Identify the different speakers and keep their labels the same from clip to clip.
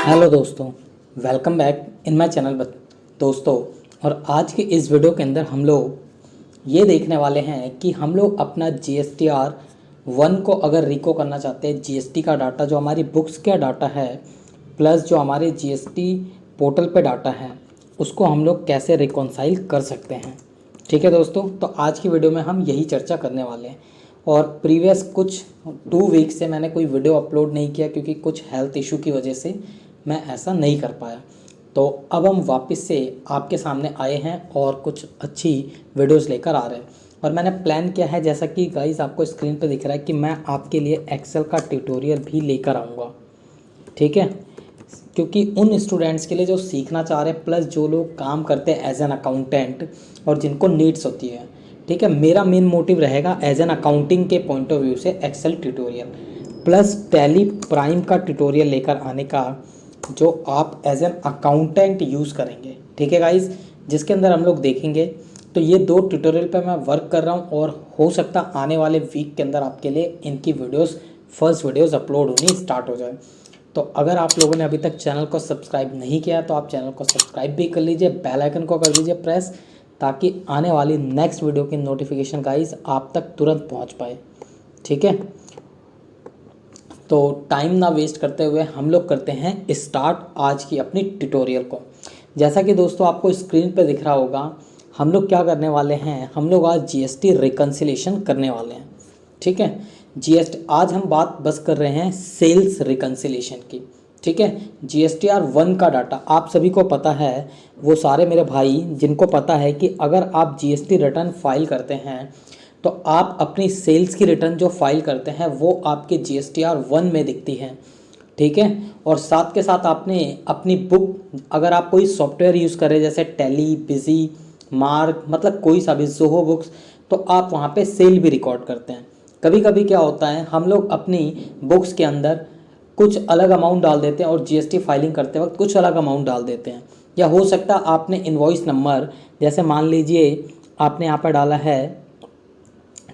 Speaker 1: Hello दोस्तों, welcome back in my channel दोस्तों। और आज के इस वीडियो के अंदर हम लोग ये देखने वाले हैं कि हम लोग अपना GSTR 1 को अगर रिको करना चाहते हैं, GST का डाटा जो हमारी बुक्स का डाटा है प्लस जो हमारे GST पोर्टल पे डाटा है उसको हम लोग कैसे रिकॉन्साइल कर सकते हैं। ठीक है दोस्तों, तो आज की वीडियो में हम यही चर्चा करने वाले हैं। और प्रीवियस कुछ 2 वीक से मैंने कोई वीडियो अपलोड नहीं किया क्योंकि कुछ हेल्थ इशू की वजह से मैं ऐसा नहीं कर पाया। तो अब हम वापस से आपके सामने आए हैं और कुछ अच्छी वीडियोस लेकर आ रहे हैं। और मैंने प्लान किया है, जैसा कि गाइस आपको स्क्रीन पर दिख रहा है, कि मैं आपके लिए एक्सेल का ट्यूटोरियल भी लेकर आऊँगा। ठीक है, क्योंकि उन स्टूडेंट्स के लिए जो सीखना चाह रहे हैं प्लस जो लोग काम करते हैं एज एन अकाउंटेंट और जिनको नीड्स होती है। ठीक है, मेरा मेन मोटिव रहेगा एज एन अकाउंटिंग के पॉइंट ऑफ व्यू से Excel tutorial plus Tally Prime का ट्यूटोरियल लेकर आने का, जो आप एज एन अकाउंटेंट यूज़ करेंगे। ठीक है गाइस, जिसके अंदर हम लोग देखेंगे। तो ये 2 ट्यूटोरियल पे मैं वर्क कर रहा हूँ और हो सकता आने वाले वीक के अंदर आपके लिए इनकी फर्स्ट वीडियोस अपलोड होनी स्टार्ट हो जाए। तो अगर आप लोगों ने अभी तक चैनल को सब्सक्राइब नहीं किया तो आप चैनल को सब्सक्राइब भी कर लीजिए, बेल आइकन को कर दीजिए प्रेस, ताकि आने वाली नेक्स्ट वीडियो की नोटिफिकेशन गाइस आप तक तुरंत पहुंच पाए। ठीक है, तो टाइम ना वेस्ट करते हुए हम लोग करते हैं स्टार्ट आज की अपनी ट्यूटोरियल को। जैसा कि दोस्तों आपको स्क्रीन पे दिख रहा होगा, हम लोग क्या करने वाले हैं, हम लोग आज GST रिकन्सिलेशन करने वाले हैं। ठीक है, GST आज हम बात बस कर रहे हैं सेल्स रिकन्सिलेशन की। ठीक है, GSTR 1 का डाटा आप सभी को पता है, वो सारे मेरे भाई जिनको पता है कि अगर आप GST रिटर्न फाइल करते हैं तो आप अपनी सेल्स की रिटर्न जो फाइल करते हैं वो आपके GSTR 1 में दिखती है। ठीक है, और साथ के साथ आपने अपनी बुक, अगर आप कोई सॉफ्टवेयर यूज़ करें जैसे टैली, बिजी, मार्क, मतलब कोई सा भी जोहो बुक्स, तो आप वहाँ पे सेल भी रिकॉर्ड करते हैं। कभी कभी क्या होता है, हम लोग अपनी बुक्स के अंदर कुछ अलग अमाउंट डाल देते हैं और GST फाइलिंग करते वक्त कुछ अलग अमाउंट डाल देते हैं। या हो सकता है आपने इनवॉइस नंबर, जैसे मान लीजिए आपने यहाँ पर डाला है,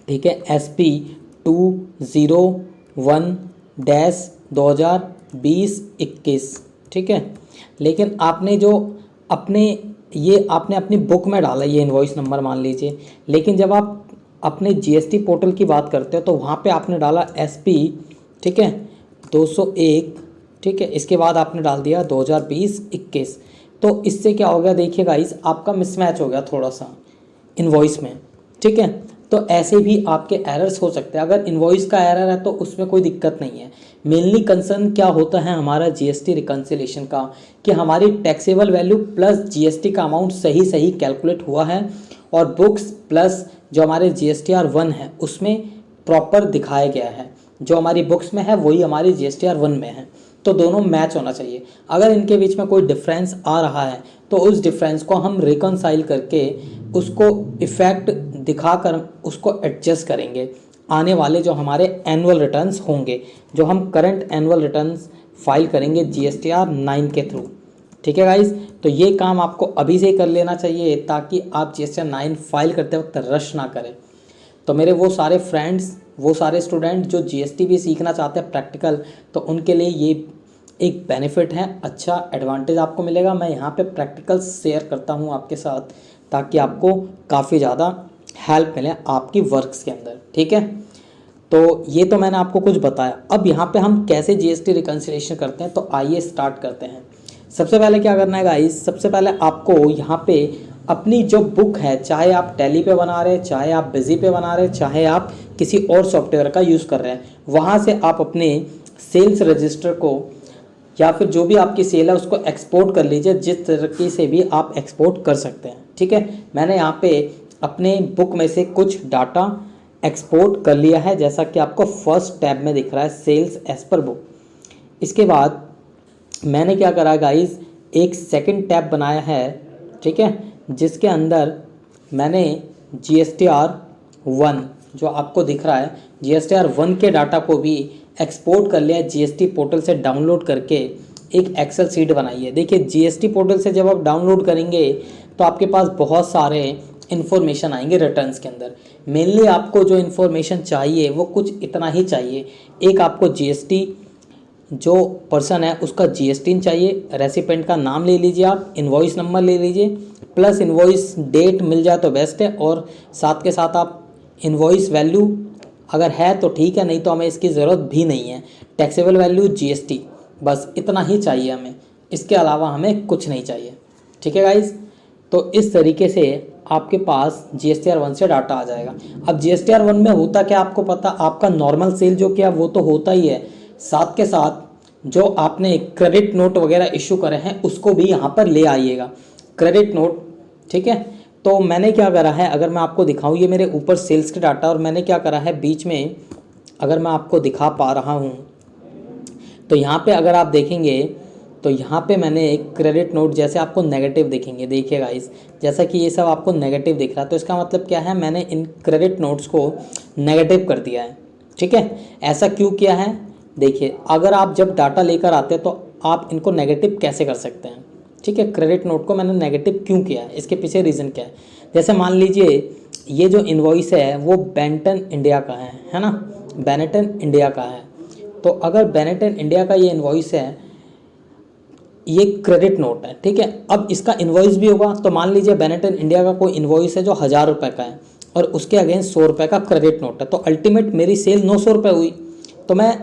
Speaker 1: ठीक है, SP201-2020-21। ठीक है, लेकिन आपने जो आपने अपनी बुक में डाला ये इनवॉइस नंबर मान लीजिए, लेकिन जब आप अपने GST पोर्टल की बात करते हो तो वहाँ पे आपने डाला SP, ठीक है, 201। ठीक है, इसके बाद आपने डाल दिया 2020-21। तो इससे क्या हो गया, देखिए गाइस, आपका मिसमैच हो गया थोड़ा सा इनवॉइस में। ठीक है, तो ऐसे भी आपके एरर्स हो सकते हैं। अगर इनवॉइस का एरर है तो उसमें कोई दिक्कत नहीं है। मेनली कंसर्न क्या होता है हमारा GST रिकन्सिलेशन का, कि हमारी टैक्सेबल वैल्यू प्लस GST का अमाउंट सही सही कैलकुलेट हुआ है और बुक्स प्लस जो हमारे GSTR 1 है उसमें प्रॉपर दिखाया गया है। जो हमारी बुक्स में है वही हमारी GSTR 1 में है, तो दोनों मैच होना चाहिए। अगर इनके बीच में कोई डिफरेंस आ रहा है तो उस डिफरेंस को हम रिकन्साइल करके उसको इफ़ेक्ट दिखाकर उसको एडजस्ट करेंगे आने वाले जो हमारे एनुअल रिटर्न्स होंगे, जो हम करंट एनुअल रिटर्न्स फाइल करेंगे GSTR 9 के थ्रू। ठीक है गाइस, तो ये काम आपको अभी से कर लेना चाहिए ताकि आप GSTR 9 फाइल करते वक्त रश ना करें। तो मेरे वो सारे फ्रेंड्स, वो सारे स्टूडेंट जो GST भी सीखना चाहते हैं प्रैक्टिकल, तो उनके लिए ये एक बेनिफिट है, अच्छा एडवांटेज आपको मिलेगा। मैं यहाँ पे प्रैक्टिकल शेयर करता हूँ आपके साथ ताकि आपको काफ़ी ज़्यादा हेल्प मिले आपकी वर्क्स के अंदर। ठीक है, तो ये तो मैंने आपको कुछ बताया। अब यहाँ पे हम कैसे GST रिकन्सिलेशन करते हैं, तो आइए स्टार्ट करते हैं। सबसे पहले क्या करना है गाइस, सबसे पहले आपको यहाँ पे अपनी जो बुक है, चाहे आप टैली पे बना रहे हैं, चाहे आप बिजी पे बना रहे हैं, चाहे आप किसी और सॉफ्टवेयर का यूज़ कर रहे हैं, वहाँ से आप अपने सेल्स रजिस्टर को या फिर जो भी आपकी सेल है उसको एक्सपोर्ट कर लीजिए, जिस तरीके से भी आप एक्सपोर्ट कर सकते हैं। ठीक है, मैंने यहाँ पे अपने बुक में से कुछ डाटा एक्सपोर्ट कर लिया है, जैसा कि आपको फर्स्ट टैब में दिख रहा है, सेल्स एज पर बुक। इसके बाद मैंने क्या करा गाइस, एक सेकंड टैब बनाया है, ठीक है, जिसके अंदर मैंने GSTR 1 जो आपको दिख रहा है, GSTR 1 के डाटा को भी एक्सपोर्ट कर लिया है GST पोर्टल से डाउनलोड करके एक एक्सेल शीट बनाई है। देखिए GST पोर्टल से जब आप डाउनलोड करेंगे तो आपके पास बहुत सारे इन्फॉर्मेशन आएंगे रिटर्न्स के अंदर। मेनली आपको जो इन्फॉर्मेशन चाहिए वो कुछ इतना ही चाहिए। एक आपको GST जो पर्सन है उसका जीएसटी चाहिए, रेसिपेंट का नाम ले लीजिए, आप इनवॉइस नंबर ले लीजिए, प्लस इनवॉइस डेट मिल जाए तो बेस्ट है, और साथ के साथ आप इनवॉइस वैल्यू अगर है तो ठीक है, नहीं तो हमें इसकी ज़रूरत भी नहीं है। टैक्सेबल वैल्यू जीएसटी, बस इतना ही चाहिए हमें, इसके अलावा हमें कुछ नहीं चाहिए। ठीक है गाइज, तो इस तरीके से आपके पास GSTR1 से डाटा आ जाएगा। अब GSTR1 में होता क्या आपको पता, आपका नॉर्मल सेल जो किया वो तो होता ही है, साथ के साथ जो आपने क्रेडिट नोट वगैरह इशू करे हैं उसको भी यहाँ पर ले आइएगा, क्रेडिट नोट। ठीक है, तो मैंने क्या करा है, अगर मैं आपको दिखाऊँ, ये मेरे ऊपर सेल्स के डाटा, और मैंने क्या करा है बीच में, अगर मैं आपको दिखा पा रहा हूँ तो यहाँ पे अगर आप देखेंगे तो यहाँ पे मैंने एक क्रेडिट नोट, जैसे आपको नेगेटिव दिखेंगे, देखिए गाइस, जैसा कि ये सब आपको नेगेटिव दिख रहा है, तो इसका मतलब क्या है, मैंने इन क्रेडिट नोट्स को नेगेटिव कर दिया है। ठीक है, ऐसा क्यों किया है, देखिए अगर आप जब डाटा लेकर आते हैं तो आप इनको नेगेटिव कैसे कर सकते हैं। ठीक है, क्रेडिट नोट को मैंने नेगेटिव क्यों किया है, इसके पीछे रीज़न क्या है। जैसे मान लीजिए ये जो इन्वॉइस है वो बेनेटन इंडिया का है ना, बेनेटन इंडिया का है, तो अगर बेनेटन इंडिया का ये इन्वॉइस है, ये क्रेडिट नोट है। ठीक है, अब इसका इन्वॉइस भी होगा, तो मान लीजिए बेनेटन इंडिया का कोई इन्वॉइस है जो 1000 रुपये का है और उसके अगेंस्ट 100 रुपये का क्रेडिट नोट है, तो अल्टीमेट मेरी सेल 900 रुपये हुई। तो मैं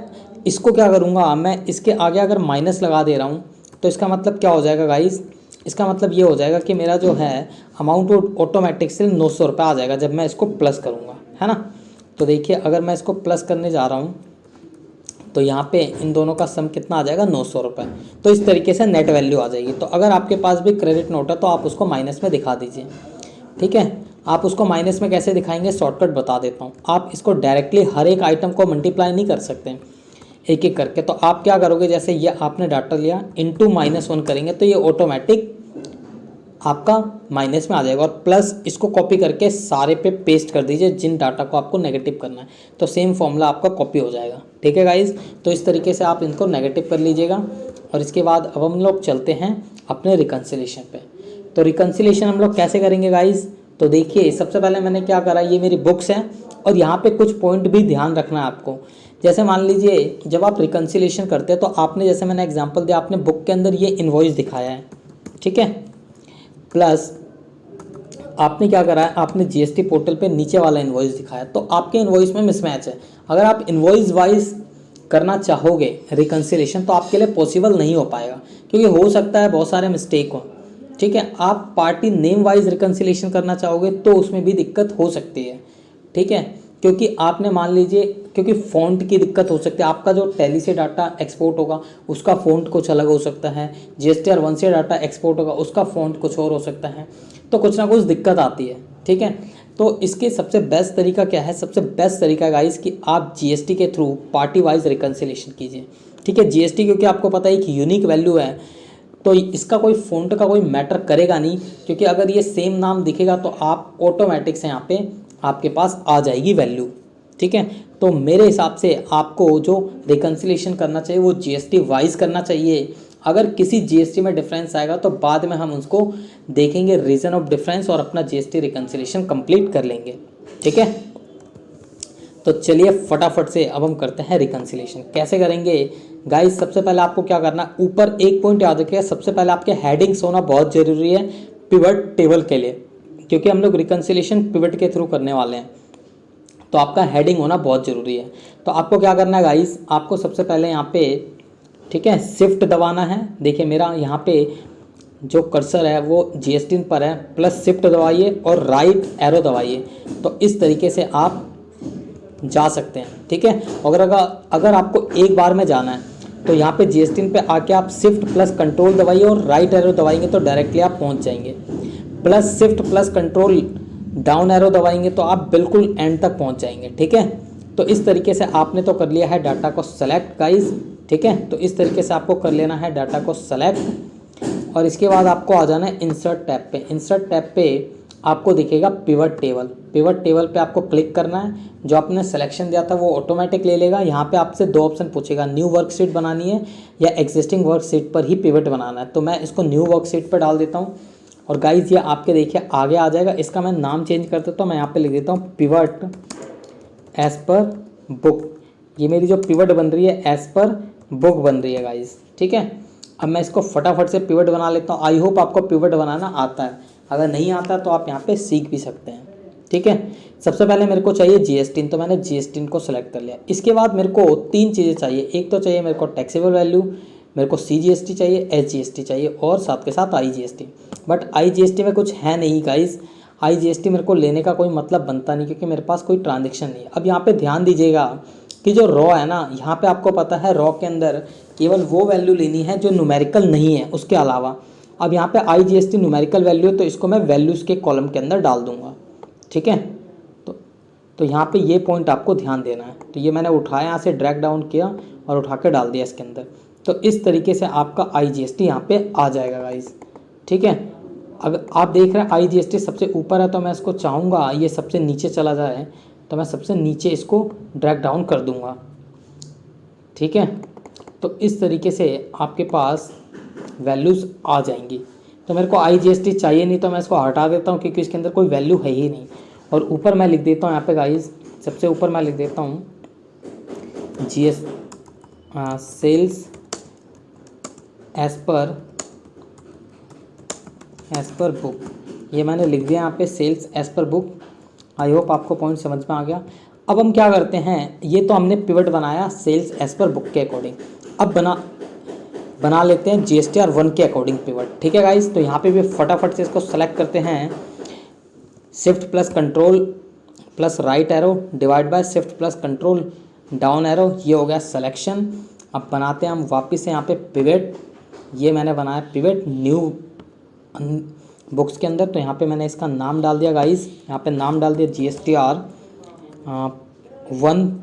Speaker 1: इसको क्या करूँगा, मैं इसके आगे अगर माइनस लगा दे रहा हूँ तो इसका मतलब क्या हो जाएगा गाइस, इसका मतलब ये हो जाएगा कि मेरा जो है अमाउंट ऑटोमेटिक से 900 रुपये आ जाएगा जब मैं इसको प्लस करूँगा, है ना। तो देखिए अगर मैं इसको प्लस करने जा रहा हूँ तो यहाँ पे इन दोनों का सम कितना आ जाएगा, 900 रुपये। तो इस तरीके से नेट वैल्यू आ जाएगी। तो अगर आपके पास भी क्रेडिट नोट है तो आप उसको माइनस में दिखा दीजिए। ठीक है, आप उसको माइनस में कैसे दिखाएंगे, शॉर्टकट बता देता हूँ। आप इसको डायरेक्टली हर एक आइटम को मल्टीप्लाई नहीं कर सकते एक एक करके, तो आप क्या करोगे, जैसे ये आपने डाटा लिया इंटू -1 करेंगे तो ये ऑटोमेटिक आपका माइनस में आ जाएगा, और प्लस इसको कॉपी करके सारे पे पेस्ट कर दीजिए जिन डाटा को आपको नेगेटिव करना है, तो सेम फॉर्मूला आपका कॉपी हो जाएगा। ठीक है गाइज, तो इस तरीके से आप इनको नेगेटिव कर लीजिएगा। और इसके बाद अब हम लोग चलते हैं अपने रिकन्सिलेशन पे। तो रिकन्सिलेशन हम लोग कैसे करेंगे गाइज, तो देखिए सबसे पहले मैंने क्या करा, ये मेरी बुक्स हैं और यहाँ पे कुछ पॉइंट भी ध्यान रखना है आपको। जैसे मान लीजिए जब आप रिकन्सिलेशन करते हैं तो आपने, जैसे मैंने एग्जांपल दिया, आपने बुक के अंदर ये इनवॉइस दिखाया है, ठीक है, प्लस आपने क्या करा है, आपने जीएसटी पोर्टल पे नीचे वाला इनवॉइस दिखाया, तो आपके इनवॉइस में मिसमैच है। अगर आप इनवॉइस वाइज करना चाहोगे रिकन्सिलेशन तो आपके लिए पॉसिबल नहीं हो पाएगा, क्योंकि हो सकता है बहुत सारे मिस्टेक हो। ठीक है, आप पार्टी नेम वाइज रिकन्सिलेशन करना चाहोगे तो उसमें भी दिक्कत हो सकती है। ठीक है, क्योंकि आपने मान लीजिए, क्योंकि फ़ॉन्ट की दिक्कत हो सकती है, आपका जो टैली से डाटा एक्सपोर्ट होगा उसका फ़ॉन्ट कुछ अलग हो सकता है, GSTR1 से डाटा एक्सपोर्ट होगा उसका फ़ॉन्ट कुछ और हो सकता है, तो कुछ ना कुछ दिक्कत आती है। ठीक है, तो इसके सबसे बेस्ट तरीका क्या है, सबसे बेस्ट तरीका गाइस कि आप GST के थ्रू पार्टी वाइज रिकन्सिलेशन कीजिए। ठीक है, GST क्योंकि आपको पता है कि यूनिक वैल्यू है, तो इसका कोई फ़ॉन्ट का कोई मैटर करेगा नहीं, क्योंकि अगर ये सेम नाम दिखेगा तो आप ऑटोमेटिक से यहाँ पे आपके पास आ जाएगी वैल्यू। ठीक है, तो मेरे हिसाब से आपको जो रिकन्सिलेशन करना चाहिए वो GST वाइज करना चाहिए। अगर किसी GST में डिफरेंस आएगा तो बाद में हम उसको देखेंगे रीज़न ऑफ डिफरेंस और अपना GST रिकन्सिलेशन कंप्लीट कर लेंगे। ठीक है, तो चलिए फटाफट से अब हम करते हैं रिकन्सिलेशन। कैसे करेंगे गाइस, सबसे पहले आपको क्या करना, ऊपर एक पॉइंट याद रखिएगा, सबसे पहले आपके हेडिंग्स होना बहुत ज़रूरी है पिवट टेबल के लिए, क्योंकि हम लोग रिकन्सिलेशन पिवट के थ्रू करने वाले हैं, तो आपका हेडिंग होना बहुत ज़रूरी है। तो आपको क्या करना है गाइस, आपको सबसे पहले यहाँ पे, ठीक है, शिफ्ट दबाना है। देखिए मेरा यहाँ पे जो कर्सर है वो GST पर है, प्लस शिफ्ट दबाइए और राइट एरो दबाइए, तो इस तरीके से आप जा सकते हैं। ठीक है, अगर आपको एक बार में जाना है तो यहाँ पे GST पे आके आप शिफ्ट प्लस कंट्रोल दबाइए और राइट एरो दबाएंगे तो डायरेक्टली आप पहुँच जाएंगे, plus shift plus control down arrow दबाएंगे तो आप बिल्कुल एंड तक पहुंच जाएंगे। ठीक है, तो इस तरीके से आपने तो कर लिया है डाटा को सेलेक्ट गाइस। ठीक है, तो इस तरीके से आपको कर लेना है डाटा को सेलेक्ट, और इसके बाद आपको आ जाना है इंसर्ट टैब पे। इंसर्ट टैब पे आपको दिखेगा पिवट टेबल, पिवट टेबल पे आपको क्लिक करना है। जो आपने सिलेक्शन दिया था वो ऑटोमेटिक ले लेगा। यहाँ पे आपसे दो ऑप्शन पूछेगा, न्यू वर्कशीट बनानी है या एग्जिस्टिंग वर्कशीट पर ही पिवट बनाना है, तो मैं इसको न्यू वर्कशीट पर डाल देता हूँ। और गाइज ये आपके देखिए आगे आ जाएगा, इसका मैं नाम चेंज कर देता हूँ, मैं यहाँ पे लिख देता हूँ पिवट एज पर बुक। ये मेरी जो पिवट बन रही है एज पर बुक बन रही है गाइस, ठीक है। अब मैं इसको फटाफट से पिवट बना लेता हूँ। आई होप आपको पिवट बनाना आता है, अगर नहीं आता तो आप यहाँ पे सीख भी सकते हैं, ठीक है। सबसे पहले मेरे को चाहिए GST, तो मैंने GST को सेलेक्ट कर लिया। इसके बाद मेरे को 3 चीज़ें चाहिए। एक तो चाहिए मेरे को टैक्सेबल वैल्यू, मेरे को CGST चाहिए, SGST चाहिए और साथ के साथ IGST। बट IGST में कुछ है नहीं गाइस, IGST मेरे को लेने का कोई मतलब बनता नहीं क्योंकि मेरे पास कोई ट्रांजेक्शन नहीं है। अब यहाँ पे ध्यान दीजिएगा कि जो रॉ है ना, यहाँ पे आपको पता है रॉ के अंदर केवल वो वैल्यू लेनी है जो न्यूमेरिकल नहीं है, उसके अलावा। अब यहाँ पे IGST न्यूमेरिकल वैल्यू है तो इसको मैं वैल्यूज़ के कॉलम के अंदर डाल दूंगा, ठीक है। तो यहाँ पे ये पॉइंट आपको ध्यान देना है। तो ये मैंने उठाया, यहाँ से ड्रैग डाउन किया और उठा के डाल दिया इसके अंदर। तो इस तरीके से आपका IGST यहाँ पे आ जाएगा गाइस, ठीक है। अगर आप देख रहे हैं IGST सबसे ऊपर है, तो मैं इसको चाहूँगा ये सबसे नीचे चला जाए, तो मैं सबसे नीचे इसको ड्रैग डाउन कर दूँगा, ठीक है। तो इस तरीके से आपके पास वैल्यूज़ आ जाएंगी। तो मेरे को IGST चाहिए नहीं, तो मैं इसको हटा देता हूँ क्योंकि इसके अंदर कोई वैल्यू है ही नहीं। और ऊपर मैं लिख देता हूँ यहाँ पे गाइस, सबसे ऊपर मैं लिख देता हूँ सेल्स एज पर बुक। ये मैंने लिख दिया यहाँ पे sales as per book. I hope आपको पॉइंट समझ में आ गया। अब हम क्या करते हैं, ये तो हमने पिवट बनाया सेल्स एज पर बुक के अकॉर्डिंग। अब बना लेते हैं GSTR1 के अकॉर्डिंग पिवट, ठीक है गाइस। तो यहाँ पे भी फटाफट से इसको सेलेक्ट करते हैं, shift plus control plus right arrow divide by shift plus control down arrow, ये हो गया सिलेक्शन। अब बनाते हैं हम वापस से यहाँ पे पिवट। ये मैंने बनाया पिवट न्यू बुक्स के अंदर। तो यहाँ पे मैंने इसका नाम डाल दिया गाइस, यहाँ पे नाम डाल दिया GSTR1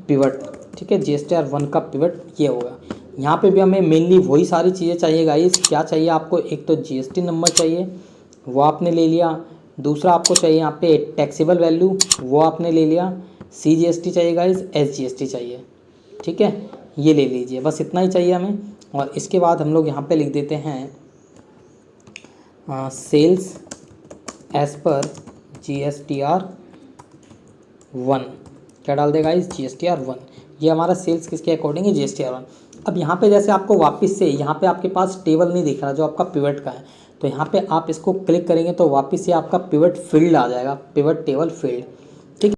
Speaker 1: पिवट, ठीक है। GSTR1 का पिवट ये होगा। यहाँ पे भी हमें मेनली वही सारी चीज़ें चाहिए गाइस। क्या चाहिए आपको, एक तो GST नंबर चाहिए, वो आपने ले लिया। दूसरा आपको चाहिए यहाँ पे टैक्सेबल वैल्यू, वो आपने ले लिया। CGST चाहिए गाइस, SGST चाहिए, ठीक है। ये ले लीजिए, बस इतना ही चाहिए हमें। और इसके बाद हम लोग यहाँ पे लिख देते हैं सेल्स एज पर GSTR1। क्या डाल देगा गाइस, GSTR1। ये हमारा सेल्स किसके अकॉर्डिंग है, GSTR1। अब यहाँ पे जैसे आपको वापस से यहाँ पे आपके पास टेबल नहीं दिख रहा जो आपका पिवट का है, तो यहाँ पे आप इसको क्लिक करेंगे तो वापस से आपका पिवट फील्ड आ जाएगा, पिवट टेबल फील्ड, ठीक है।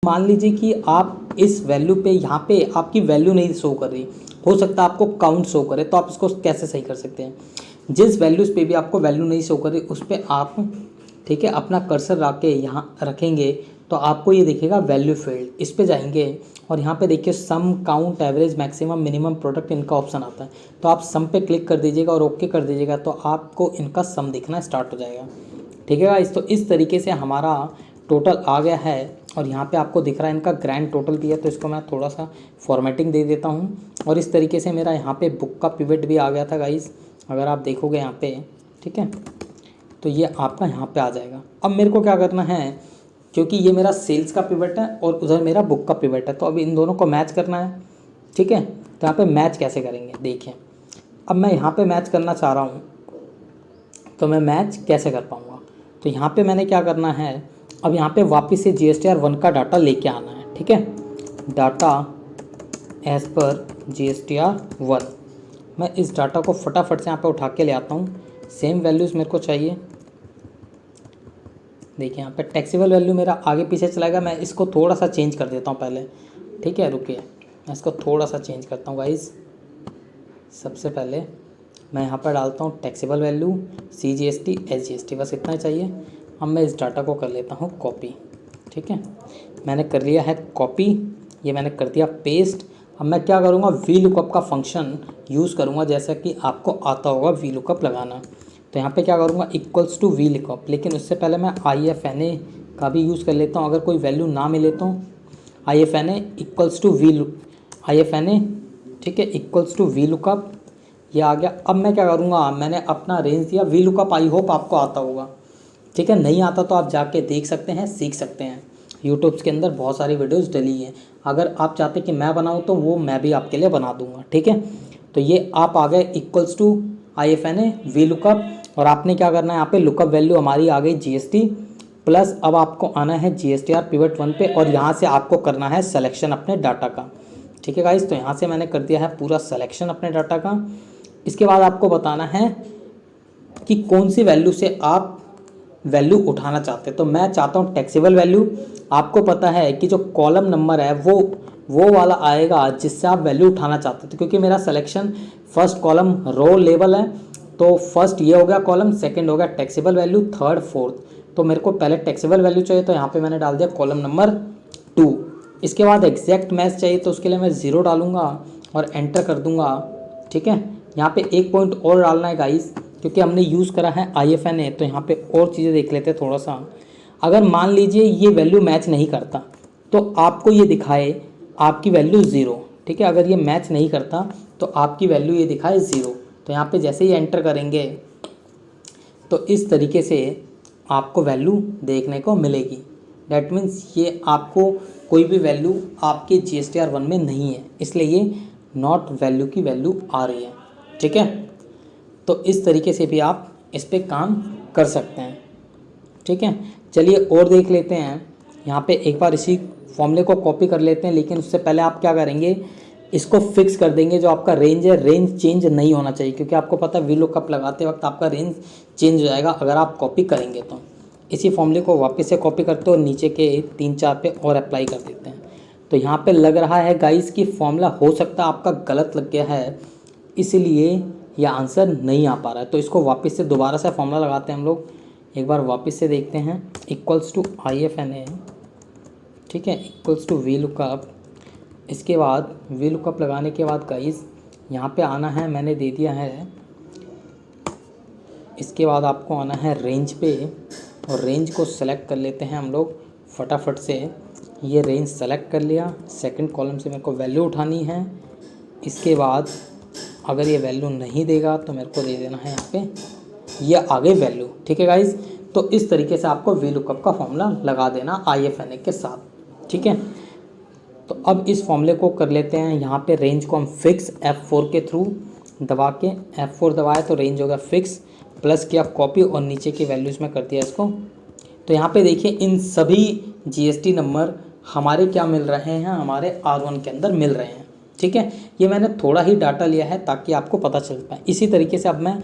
Speaker 1: मान लीजिए कि आप इस वैल्यू पे यहाँ पे आपकी वैल्यू नहीं शो कर रही, हो सकता है आपको काउंट शो करे, तो आप इसको कैसे सही कर सकते हैं। जिस वैल्यूज़ पे भी आपको वैल्यू नहीं शो कर रही उस पर आप, ठीक है, अपना कर्सर रख के यहाँ रखेंगे तो आपको ये दिखेगा वैल्यू फील्ड। इस पे जाएंगे और यहाँ पे देखिए sum, count, average, maximum, minimum, product, इनका ऑप्शन आता है। तो आप सम पे क्लिक कर दीजिएगा और ओके कर दीजिएगा तो आपको इनका सम दिखना स्टार्ट हो जाएगा, ठीक है गाइस। तो इस तरीके से हमारा टोटल आ गया है और यहाँ पे आपको दिख रहा है इनका ग्रैंड टोटल दिया। तो इसको मैं थोड़ा सा फॉर्मेटिंग दे देता हूँ। और इस तरीके से मेरा यहाँ पे बुक का पिवट भी आ गया था गाइस, अगर आप देखोगे यहाँ पे, ठीक है। तो ये आपका यहाँ पे आ जाएगा। अब मेरे को क्या करना है, क्योंकि ये मेरा सेल्स का पिवट है और उधर मेरा बुक का पिवट है, तो अब इन दोनों को मैच करना है, ठीक है। तो यहाँ पे मैच कैसे करेंगे देखिए। अब मैं यहाँ पे मैच करना चाह रहा हूँ, तो मैं मैच कैसे कर पाऊँगा। तो यहाँ पे मैंने क्या करना है, अब यहाँ पे वापस से GSTR1 का डाटा लेके आना है, ठीक है। डाटा एज पर GSTR1, मैं इस डाटा को फटाफट से यहाँ पे उठा के ले आता हूँ। सेम वैल्यूज़ मेरे को चाहिए। देखिए यहाँ पे टैक्सेबल वैल्यू मेरा आगे पीछे चलाएगा। मैं इसको थोड़ा सा चेंज कर देता हूँ पहले, ठीक है। रुकिए, मैं इसको थोड़ा सा चेंज करता हूँ गाइस। सबसे पहले मैं यहाँ पर डालता हूँ टैक्सेबल वैल्यू, CGST, SGST, बस इतना ही चाहिए। अब मैं इस डाटा को कर लेता हूँ कॉपी, ठीक है। मैंने कर लिया है कॉपी, ये मैंने कर दिया पेस्ट। अब मैं क्या करूँगा, VLOOKUP का फंक्शन यूज़ करूँगा, जैसा कि आपको आता होगा VLOOKUP लगाना। तो यहाँ पे क्या करूँगा, इक्वल्स टू VLOOKUP, लेकिन उससे पहले मैं IFNA का भी यूज़ कर लेता हूँ। अगर कोई वैल्यू ना मिले तो IFNA इक्वल्स टू IFNA, ठीक है, इक्वल्स टू VLOOKUP, ये आ गया। अब मैं क्या करूँगा, मैंने अपना रेंज दिया। VLOOKUP आई होप आपको आता होगा, ठीक है। नहीं आता तो आप जाके देख सकते हैं, सीख सकते हैं। यूट्यूब के अंदर बहुत सारी वीडियोस डली हैं। अगर आप चाहते कि मैं बनाऊं तो वो मैं भी आपके लिए बना दूंगा, ठीक है। तो ये आप आ गए इक्वल्स टू IFNA VLOOKUP, और आपने क्या करना है, यहाँ पे लुकअप वैल्यू हमारी आ गई GST प्लस अब आपको आना है GSTR पिवट 1 पे और यहाँ से आपको करना है सिलेक्शन अपने डाटा का। ठीक है गाइस, तो यहाँ से मैंने कर दिया है पूरा सिलेक्शन अपने डाटा का। इसके बाद आपको बताना है कि कौन सी वैल्यू से आप वैल्यू उठाना चाहते हैं। तो मैं चाहता हूँ टैक्सेबल वैल्यू। आपको पता है कि जो कॉलम नंबर है वो वाला आएगा जिससे आप वैल्यू उठाना चाहते थे, क्योंकि मेरा selection first column row level है। तो फर्स्ट ये हो गया कॉलम, सेकंड हो गया टैक्सेबल वैल्यू, थर्ड फोर्थ। तो मेरे को पहले टैक्सेबल वैल्यू चाहिए, तो यहाँ पे मैंने डाल दिया कॉलम नंबर 2। इसके बाद एग्जैक्ट मैच चाहिए, तो उसके लिए मैं 0 डालूंगा और एंटर कर दूंगा। ठीक है, यहाँ पे एक पॉइंट और डालना है गाइस, क्योंकि हमने यूज़ करा है IFNA। तो यहाँ पे और चीज़ें देख लेते हैं थोड़ा सा। अगर मान लीजिए ये वैल्यू मैच नहीं करता तो आपको ये दिखाए आपकी वैल्यू 0। ठीक है, अगर ये मैच नहीं करता तो आपकी वैल्यू ये दिखाए 0। तो यहाँ पे जैसे ही एंटर करेंगे तो इस तरीके से आपको वैल्यू देखने को मिलेगी। डैट मीन्स ये आपको कोई भी वैल्यू आपके GSTR 1 में नहीं है, इसलिए ये नॉट वैल्यू की वैल्यू आ रही है। ठीक है, तो इस तरीके से भी आप इस पर काम कर सकते हैं। ठीक है, चलिए और देख लेते हैं। यहाँ पे एक बार इसी फॉर्मूले को कॉपी कर लेते हैं, लेकिन उससे पहले आप क्या करेंगे, इसको फिक्स कर देंगे। जो आपका रेंज है, रेंज चेंज नहीं होना चाहिए, क्योंकि आपको पता है VLOOKUP लगाते वक्त आपका रेंज चेंज हो जाएगा अगर आप कॉपी करेंगे। तो इसी फॉर्मूले को वापस से कॉपी करते हो, नीचे के 3-4 पे और अप्लाई कर देते हैं। तो यहाँ पे लग रहा है गाइस कि फॉर्मूला हो सकता है आपका गलत लग गया है, इसलिए यह आंसर नहीं आ पा रहा है। तो इसको वापस से दोबारा से फॉर्मूला लगाते हैं हम लोग। एक बार वापस से देखते हैं, इक्वल्स टू IFNA। ठीक है, इक्वल्स टू VLOOKUP। इसके बाद VLOOKUP लगाने के बाद गाइस यहाँ पे आना है, मैंने दे दिया है। इसके बाद आपको आना है रेंज पे, और रेंज को सेलेक्ट कर लेते हैं हम लोग फटाफट से। ये रेंज सेलेक्ट कर लिया, सेकंड कॉलम से मेरे को वैल्यू उठानी है। इसके बाद अगर ये वैल्यू नहीं देगा तो मेरे को दे देना है यहाँ पे ये आ गई वैल्यू। ठीक है गाइस, तो इस तरीके से आपको VLOOKUP का फॉर्मूला लगा देना IFNA के साथ। ठीक है, तो अब इस फॉर्मूले को कर लेते हैं। यहाँ पे रेंज को हम फिक्स F4 के थ्रू दबा के, F4 दबाए तो रेंज होगा फिक्स, प्लस किया कॉपी और नीचे की वैल्यूज़ में कर दिया इसको। तो यहाँ पे देखिए इन सभी GST नंबर हमारे क्या मिल रहे हैं, हमारे R1 के अंदर मिल रहे हैं। ठीक है, ये मैंने थोड़ा ही डाटा लिया है ताकि आपको पता चल पाए। इसी तरीके से अब मैं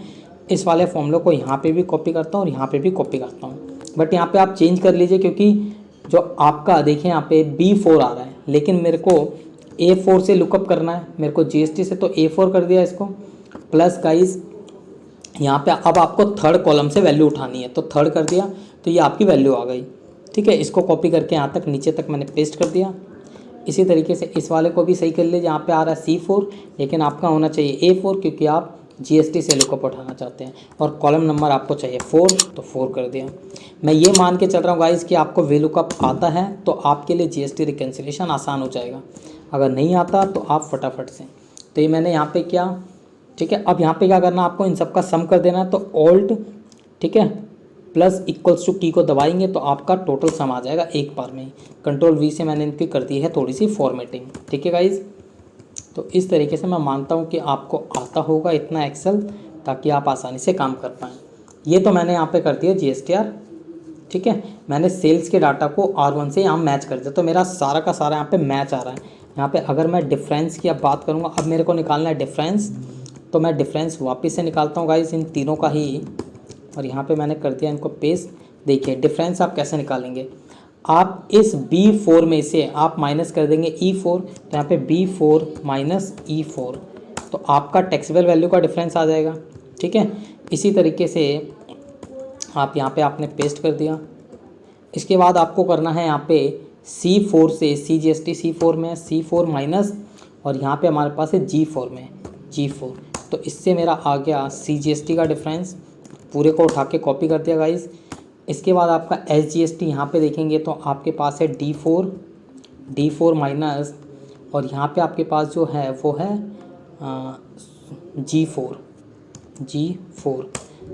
Speaker 1: इस वाले फॉर्मूले को यहाँ पे भी कॉपी करता हूँ और यहाँ पे भी कॉपी करता हूँ। बट यहाँ पे आप चेंज कर लीजिए, क्योंकि जो आपका देखिए यहाँ पे B4 आ रहा है, लेकिन मेरे को A4 से लुकअप करना है। मेरे को GST से तो A4 कर दिया इसको, प्लस गाइस यहाँ पे अब आपको थर्ड कॉलम से वैल्यू उठानी है, तो थर्ड कर दिया तो ये आपकी वैल्यू आ गई। ठीक है, इसको कॉपी करके यहाँ तक नीचे तक मैंने पेस्ट कर दिया। इसी तरीके से इस वाले को भी सही कर लीजिए। यहाँ पे आ रहा है C4, लेकिन आपका होना चाहिए A4, क्योंकि आप GST से लुकअप उठाना चाहते हैं, और कॉलम नंबर आपको चाहिए 4, तो 4 कर दिया। मैं ये मान के चल रहा हूँ गाइस कि आपको VLOOKUP आता है तो आपके लिए GST रिकन्सिलेशन आसान हो जाएगा। अगर नहीं आता तो आप फटाफट से, तो ये मैंने यहाँ पे किया। ठीक है, अब यहाँ पे क्या करना, आपको इन सब का सम कर देना है। तो ऑल्ट, ठीक है, प्लस इक्वल्स टू की को दबाएंगे तो आपका टोटल सम आ जाएगा एक बार में ही। कंट्रोल V से मैंने इनकी कर दी है थोड़ी सी फॉर्मेटिंग। ठीक है गाइज, तो इस तरीके से मैं मानता हूँ कि आपको आता होगा इतना एक्सेल, ताकि आप आसानी से काम कर पाएँ। ये तो मैंने यहाँ पे कर दिया GSTR। ठीक है, मैंने सेल्स के डाटा को R1 से यहाँ मैच कर दिया, तो मेरा सारा का सारा यहाँ पे मैच आ रहा है। यहाँ पे अगर मैं डिफरेंस की अब बात करूँगा, अब मेरे को निकालना है डिफरेंस, तो मैं डिफरेंस वापस से निकालता हूँ गाइस इन तीनों का ही, और यहाँ पे मैंने कर दिया इनको पेस्ट। देखिए डिफरेंस आप कैसे निकालेंगे, आप इस B4 में से आप माइनस कर देंगे E4, तो यहाँ पे B4 माइनस E4, तो आपका टैक्सेबल वैल्यू का डिफरेंस आ जाएगा। ठीक है, इसी तरीके से आप यहाँ पे आपने पेस्ट कर दिया। इसके बाद आपको करना है यहाँ पे C4 से CGST C4 में C4 माइनस, और यहाँ पे हमारे पास है G4 में G4, तो इससे मेरा आ गया CGST का डिफरेंस। पूरे को उठा के कॉपी कर दिया गाइस। इसके बाद आपका SGST यहाँ पे देखेंगे तो आपके पास है D4 माइनस, और यहाँ पे आपके पास जो है वो है G4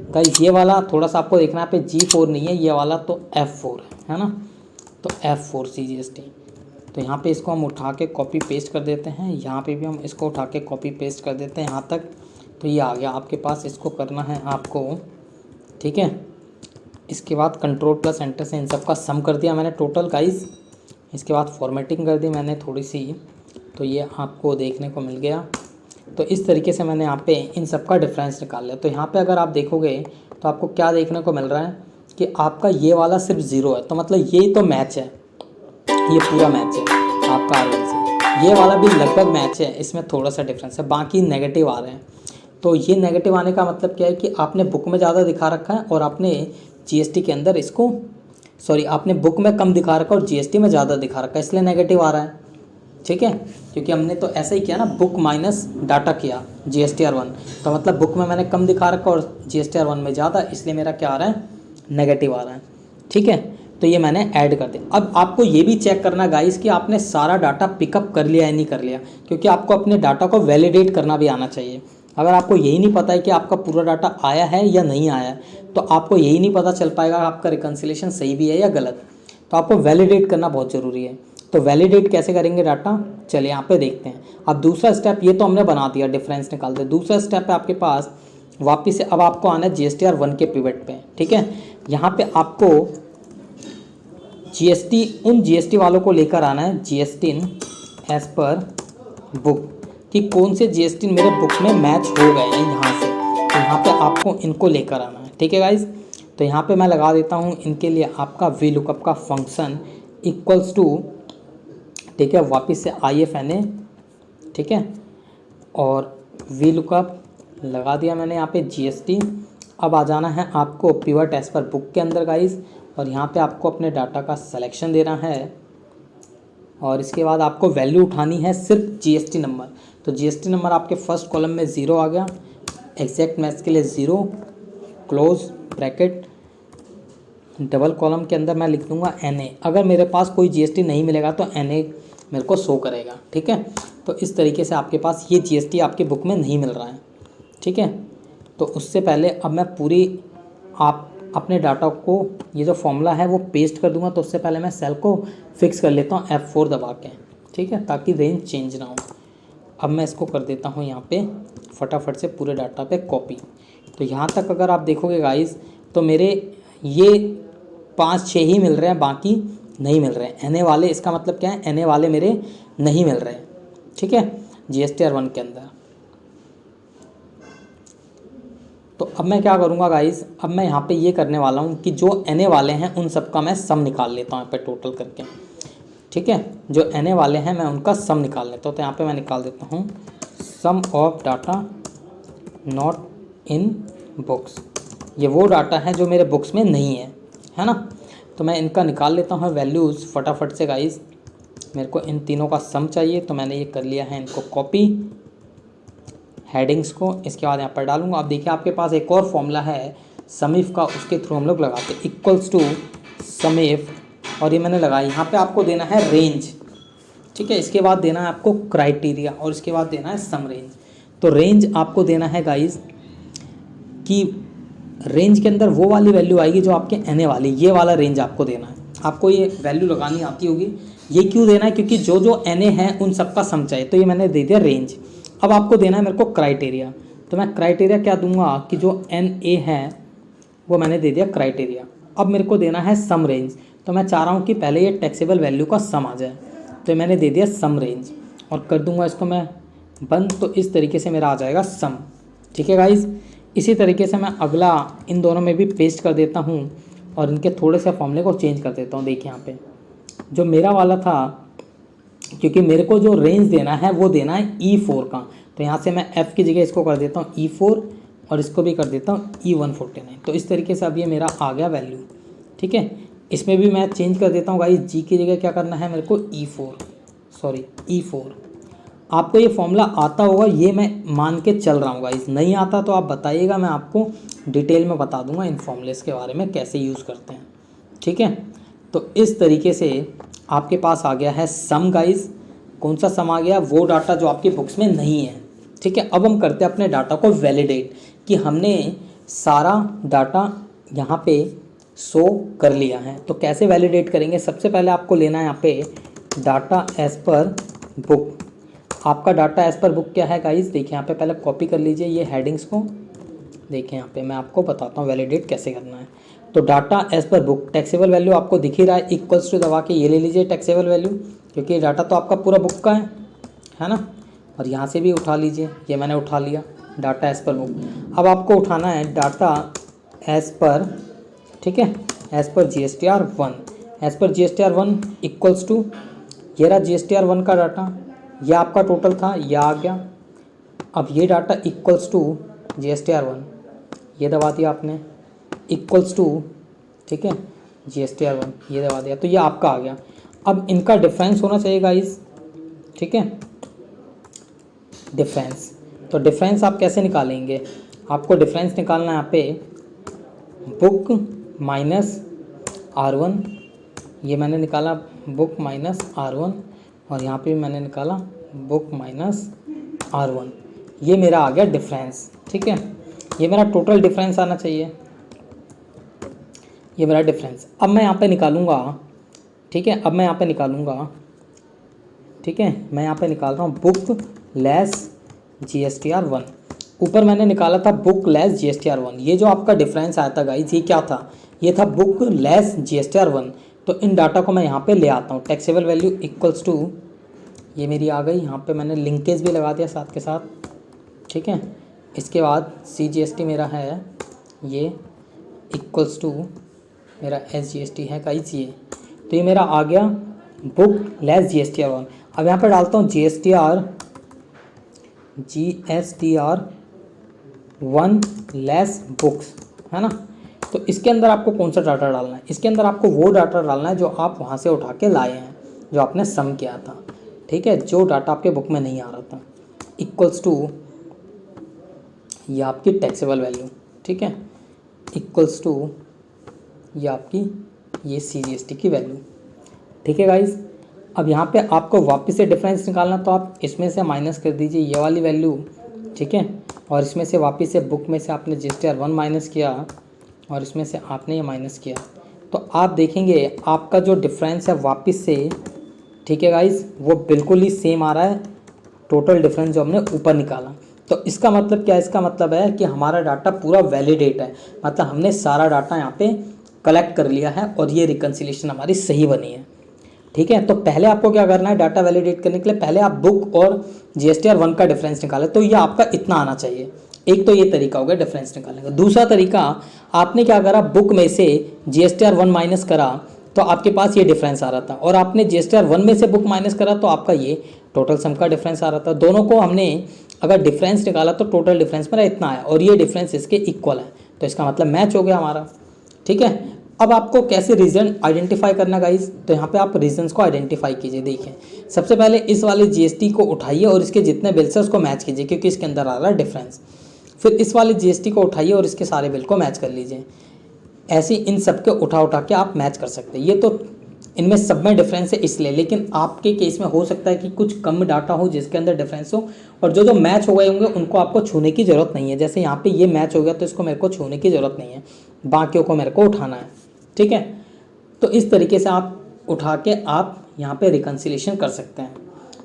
Speaker 1: गाइस। ये वाला थोड़ा सा आपको देखना है, पे G4 नहीं है, ये वाला तो F4 है ना, तो F4 CGST। तो यहाँ पे इसको हम उठा के कॉपी पेस्ट कर देते हैं, यहाँ पे भी हम इसको उठा के कॉपी पेस्ट कर देते हैं यहाँ तक, तो ये आ गया आपके पास। इसको करना है आपको, ठीक है, इसके बाद कंट्रोल प्लस एंटर से इन सब का सम कर दिया मैंने टोटल गाइस। इसके बाद फॉर्मेटिंग कर दी मैंने थोड़ी सी, तो ये आपको देखने को मिल गया। तो इस तरीके से मैंने यहाँ पे इन सब का डिफरेंस निकाल लिया। तो यहाँ पे अगर आप देखोगे तो आपको क्या देखने को मिल रहा है कि आपका ये वाला सिर्फ 0 है, तो मतलब ये तो मैच है, ये पूरा मैच है आपका आर से। ये वाला भी लगभग मैच है, इसमें थोड़ा सा डिफरेंस है, बाकी नेगेटिव आ रहे हैं। तो ये नेगेटिव आने का मतलब क्या है कि आपने बुक में ज़्यादा दिखा रखा है और आपने जीएसटी के अंदर इसको आपने बुक में कम दिखा रखा और जीएसटी में ज़्यादा दिखा रखा है, इसलिए नेगेटिव आ रहा है। ठीक है, क्योंकि हमने तो ऐसा ही किया ना, बुक माइनस डाटा किया GSTR1, तो मतलब बुक में मैंने कम दिखा रखा और GSTR1 में ज़्यादा, इसलिए मेरा क्या आ रहा है, नेगेटिव आ रहा है। ठीक है, तो ये मैंने ऐड कर दिया। अब आपको ये भी चेक करना गाइस कि आपने सारा डाटा पिकअप कर लिया या नहीं कर लिया, क्योंकि आपको अपने डाटा को वैलिडेट करना भी आना चाहिए। अगर आपको यही नहीं पता है कि आपका पूरा डाटा आया है या नहीं आया है, तो आपको यही नहीं पता चल पाएगा आपका रिकन्सिलेशन सही भी है या गलत। तो आपको वैलिडेट करना बहुत ज़रूरी है। तो वैलिडेट कैसे करेंगे डाटा, चलिए यहाँ पे देखते हैं। अब दूसरा स्टेप, ये तो हमने बना दिया, डिफरेंस निकाल दिया। दूसरा स्टेप है आपके पास वापस से, अब आपको आना है GSTR1 के पिवट पे। ठीक है, यहाँ पे आपको उन GST वालों को लेकर आना है, GST एज पर बुक, कि कौन से GST मेरे बुक में मैच हो गए हैं यहाँ से। तो यहाँ पे आपको इनको लेकर आना है। ठीक है गाइज, तो यहाँ पे मैं लगा देता हूँ इनके लिए आपका VLOOKUP का फंक्शन इक्वल्स टू, ठीक है, वापस से IFNA, ठीक है, और VLOOKUP लगा दिया मैंने यहाँ पे GST। अब आ जाना है आपको पिवट एज पर बुक के अंदर गाइज, और यहाँ पे आपको अपने डाटा का सिलेक्शन देना है, और इसके बाद आपको वैल्यू उठानी है सिर्फ GST नंबर। तो GST नंबर आपके फर्स्ट कॉलम में 0 आ गया, एग्जैक्ट मैच के लिए 0, क्लोज ब्रैकेट, डबल कॉलम के अंदर मैं लिख दूंगा NA। अगर मेरे पास कोई GST नहीं मिलेगा तो NA मेरे को शो करेगा। ठीक है, तो इस तरीके से आपके पास ये GST आपकी बुक में नहीं मिल रहा है। ठीक है, तो उससे पहले अब मैं पूरी आप अपने डाटा को, ये जो फॉर्मूला है वो पेस्ट कर दूंगा। तो उससे पहले मैं सेल को फिक्स कर लेता हूँ F4 दबा के, ठीक है, ताकि रेंज चेंज ना हो। अब मैं इसको कर देता हूँ यहाँ पे फटाफट से पूरे डाटा पे कॉपी। तो यहाँ तक अगर आप देखोगे गाइस, तो मेरे ये 5-6 ही मिल रहे हैं, बाकी नहीं मिल रहे हैं NA वाले। इसका मतलब क्या है, NA वाले मेरे नहीं मिल रहे। ठीक है, GSTR1 के अंदर। तो अब मैं क्या करूँगा गाइस, अब मैं यहाँ पे ये करने वाला हूँ कि जो NA वाले हैं उन सब का मैं सम निकाल लेता हूँ यहाँ पे टोटल करके। ठीक है, जो NA वाले हैं मैं उनका सम निकाल लेता हूँ। तो यहाँ पे मैं निकाल देता हूँ some of data not in books. ये वो डाटा है जो मेरे बुक्स में नहीं है ना। तो मैं इनका निकाल लेता हूँ वैल्यूज़ फटाफट से गाइस। मेरे को इन तीनों का सम चाहिए, तो मैंने ये कर लिया है इनको कॉपी, हेडिंग्स को इसके बाद यहाँ पर डालूंगा। अब देखिए आपके पास एक और फॉर्मूला है समीफ का, उसके थ्रू हम लोग लगाते हैं इक्वल्स टू समीफ, और ये मैंने लगाया। यहाँ पे आपको देना है रेंज, ठीक है, इसके बाद देना है आपको क्राइटेरिया, और इसके बाद देना है सम रेंज। तो रेंज आपको देना है गाइस कि रेंज के अंदर वो वाली वैल्यू आएगी जो आपके NA वाली, ये वाला रेंज आपको देना है। आपको ये वैल्यू लगानी आती होगी। ये क्यों देना है, क्योंकि जो जो NA हैं उन सब का सम चाहिए। तो ये मैंने दे दिया रेंज। अब आपको देना है मेरे को क्राइटेरिया। तो मैं क्राइटेरिया क्या दूंगा कि जो NA है वो मैंने दे दिया क्राइटेरिया। अब मेरे को देना है सम रेंज। तो मैं चाह रहा हूँ कि पहले ये टैक्सेबल वैल्यू का सम आ जाए, तो मैंने दे दिया सम रेंज, और कर दूंगा इसको मैं बंद। तो इस तरीके से मेरा आ जाएगा सम। ठीक है गाइज, इसी तरीके से मैं अगला इन दोनों में भी पेस्ट कर देता हूँ, और इनके थोड़े से फॉर्मूले को चेंज कर देता हूँ। देखिए यहाँ पे जो मेरा वाला था, क्योंकि मेरे को जो रेंज देना है वो देना है E4 का, तो यहाँ से मैं F की जगह इसको कर देता हूँ E4, और इसको भी कर देता हूँ E149। तो इस तरीके से अब ये मेरा आ गया वैल्यू। ठीक है, इसमें भी मैं चेंज कर देता हूँ गाइस, G की जगह क्या करना है मेरे को E4। आपको ये फॉर्मूला आता होगा, ये मैं मान के चल रहा हूँ गाइस। नहीं आता तो आप बताइएगा, मैं आपको डिटेल में बता दूंगा इन फॉर्मूलेस के बारे में कैसे यूज़ करते हैं। ठीक है, तो इस तरीके से आपके पास आ गया है सम गाइस। कौन सा सम आ गया, वो डाटा जो आपके बुक्स में नहीं है। ठीक है, अब हम करते हैं अपने डाटा को वैलिडेट, कि हमने सारा डाटा यहाँ पे शो कर लिया है। तो कैसे वैलिडेट करेंगे, सबसे पहले आपको लेना है यहाँ पे डाटा एज पर बुक। आपका डाटा एज पर बुक क्या है गाइस, देखिए यहाँ पे पहले कॉपी कर लीजिए ये हेडिंग्स को। देखिए यहाँ पे मैं आपको बताता हूँ वैलिडेट कैसे करना है। तो data as per book, taxable value आपको दिख ही रहा है, इक्वल्स टू दबा के ये ले लीजिए टैक्सेबल वैल्यू, क्योंकि डाटा तो आपका पूरा बुक का है ना। और यहाँ से भी उठा लीजिए, ये मैंने उठा लिया डाटा एज पर बुक। अब आपको उठाना है डाटा एज पर, ठीक है, as per GSTR1, as per GSTR1 equals to, ये रहा GSTR1 का डाटा, यह आपका टोटल था, यह आ गया। अब ये डाटा इक्वल्स टू GSTR1, ये दबा दिया आपने, इक्वल्स टू, ठीक है, GSTR1, ये दबा दिया, तो ये आपका आ गया। अब इनका डिफरेंस होना चाहिए गाइस, ठीक है, डिफरेंस। तो डिफरेंस आप कैसे निकालेंगे, आपको डिफरेंस निकालना है यहाँ पे बुक माइनस R1, ये मैंने निकाला बुक माइनस R1, और यहाँ पे भी मैंने निकाला बुक माइनस R1, ये मेरा आ गया डिफरेंस, ठीक है। ये मेरा टोटल डिफरेंस आना चाहिए, ये मेरा डिफरेंस। अब मैं यहाँ पे निकालूंगा, ठीक है, अब मैं यहाँ पे निकालूंगा, ठीक है, मैं यहाँ पे निकाल रहा हूँ बुक लेस GSTR1। ऊपर मैंने निकाला था बुक लेस GSTR1, ये जो आपका डिफरेंस आया था गाइज, ये क्या था, ये था बुक लेस GSTR1। तो इन डाटा को मैं यहाँ पे ले आता हूँ, टैक्सेबल वैल्यू इक्वल्स टू, ये मेरी आ गई, यहाँ पे मैंने लिंकेज भी लगा दिया साथ के साथ, ठीक है। इसके बाद CGST मेरा है ये इक्वल्स टू मेरा SGST है गाइज ये, तो ये मेरा आ गया बुक लेस GSTR1। अब यहाँ पर डालता हूँ GSTR1 लेस बुक्स, है ना। तो इसके अंदर आपको कौन सा डाटा डालना है, इसके अंदर आपको वो डाटा डालना है जो आप वहाँ से उठा के लाए हैं, जो आपने सम किया था, ठीक है, जो डाटा आपके बुक में नहीं आ रहा था, इक्वल्स टू ये आपकी टैक्सेबल वैल्यू, ठीक है, इक्वल्स टू ये आपकी ये CGST की वैल्यू, ठीक है गाइज। अब यहाँ पे आपको वापस से डिफरेंस निकालना, तो आप इसमें से माइनस कर दीजिए ये वाली वैल्यू, ठीक है, और इसमें से वापस से बुक में से आपने GSTR1 माइनस किया, और इसमें से आपने ये माइनस किया, तो आप देखेंगे आपका जो डिफरेंस है वापस से, ठीक है गाइज, वो बिल्कुल ही सेम आ रहा है टोटल डिफरेंस जो हमने ऊपर निकाला। तो इसका मतलब क्या है, इसका मतलब है कि हमारा डाटा पूरा वैलिडेट है, मतलब हमने सारा डाटा यहाँ पे कलेक्ट कर लिया है और ये रिकन्सिलेशन हमारी सही बनी है, ठीक है। तो पहले आपको क्या करना है, डाटा वैलिडेट करने के लिए पहले आप बुक और GSTR1 का डिफरेंस निकालें, तो ये आपका इतना आना चाहिए। एक तो ये तरीका हो गया डिफरेंस निकालने का। दूसरा तरीका, आपने क्या करा, बुक में से GSTR1 माइनस करा तो आपके पास ये डिफरेंस आ रहा था, और आपने GSTR1 में से बुक माइनस करा तो आपका ये टोटल सम का डिफरेंस आ रहा था। दोनों को हमने अगर डिफरेंस निकाला तो टोटल डिफरेंस मेरा इतना आया, और ये डिफरेंस इसके इक्वल है, तो इसका मतलब मैच हो गया हमारा, ठीक है। अब आपको कैसे रीज़न आइडेंटिफाई करना गाइस, तो यहाँ पे आप रीजंस को आइडेंटिफाई कीजिए। देखिए, सबसे पहले इस वाले GST को उठाइए और इसके जितने बिल्स है उसको मैच कीजिए, क्योंकि इसके अंदर आ रहा है डिफरेंस। फिर इस वाले GST को उठाइए और इसके सारे बिल को मैच कर लीजिए। ऐसे इन सब के उठा के आप मैच कर सकते हैं। ये तो इनमें सब में डिफरेंस है इसलिए, लेकिन आपके केस में हो सकता है कि कुछ कम डाटा हो जिसके अंदर डिफरेंस हो, और जो मैच हो गए होंगे उनको आपको छूने की ज़रूरत नहीं है। जैसे यहाँ पे ये मैच हो गया तो इसको मेरे को छूने की ज़रूरत नहीं है, बाकियों को मेरे को उठाना है, ठीक है। तो इस तरीके से आप उठा के आप यहाँ पे रिकन्सिलेशन कर सकते हैं।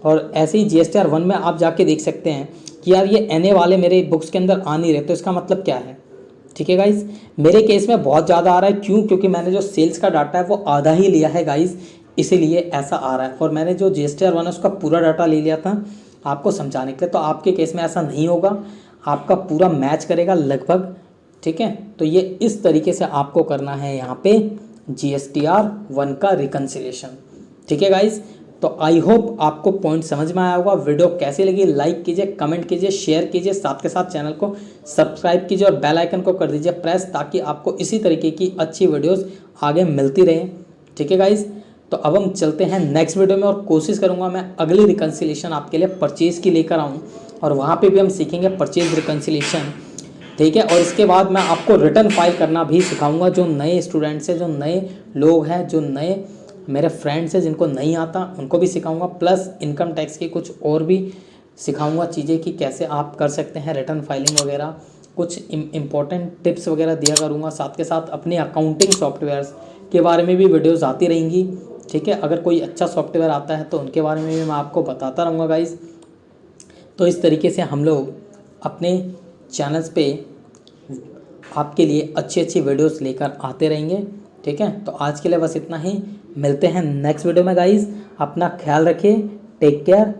Speaker 1: और ऐसे ही GSTR1 में आप जाके देख सकते हैं कि यार ये NA वाले मेरे बुक्स के अंदर आ नहीं रहे, तो इसका मतलब क्या है, ठीक है गाइस। मेरे केस में बहुत ज़्यादा आ रहा है, क्यों, क्योंकि मैंने जो सेल्स का डाटा है वो आधा ही लिया है गाइस, इसीलिए ऐसा आ रहा है। और मैंने जो GSTR1 है उसका पूरा डाटा ले लिया था आपको समझाने के लिए, तो आपके केस में ऐसा नहीं होगा, आपका पूरा मैच करेगा लगभग, ठीक है। तो ये इस तरीके से आपको करना है यहाँ पे GSTR1 का रिकन्सिलेशन, ठीक है गाइस। तो आई होप आपको पॉइंट समझ में आया होगा। वीडियो कैसी लगी लाइक कीजिए, कमेंट कीजिए, शेयर कीजिए, साथ के साथ चैनल को सब्सक्राइब कीजिए और बेल आइकन को कर दीजिए प्रेस, ताकि आपको इसी तरीके की अच्छी वीडियोस आगे मिलती रहें, ठीक है गाइस। तो अब हम चलते हैं नेक्स्ट वीडियो में, और कोशिश करूँगा मैं अगली रिकन्सिलेशन आपके लिए परचेज़ की लेकर आऊँ, और वहाँ पर भी हम सीखेंगे परचेज़ रिकन्सिलेशन, ठीक है। और इसके बाद मैं आपको रिटर्न फाइल करना भी सिखाऊंगा। जो नए स्टूडेंट्स हैं, जो नए लोग हैं, जो नए मेरे फ्रेंड्स हैं जिनको नहीं आता, उनको भी सिखाऊंगा। प्लस इनकम टैक्स की कुछ और भी सिखाऊंगा चीज़ें कि कैसे आप कर सकते हैं रिटर्न फाइलिंग वगैरह, कुछ इम्पोर्टेंट टिप्स वगैरह दिया करूँगा। साथ के साथ अपने अकाउंटिंग सॉफ्टवेयर्स के बारे में भी वीडियोज़ आती रहेंगी, ठीक है। अगर कोई अच्छा सॉफ्टवेयर आता है तो उनके बारे में भी मैं आपको बताता रहूँगा गाइज़। तो इस तरीके से हम लोग अपने चैनल्स पे आपके लिए अच्छी अच्छी वीडियोस लेकर आते रहेंगे। ठीक है, तो आज के लिए बस इतना ही। मिलते हैं नेक्स्ट वीडियो में गाइस। अपना ख्याल रखिए। Take care.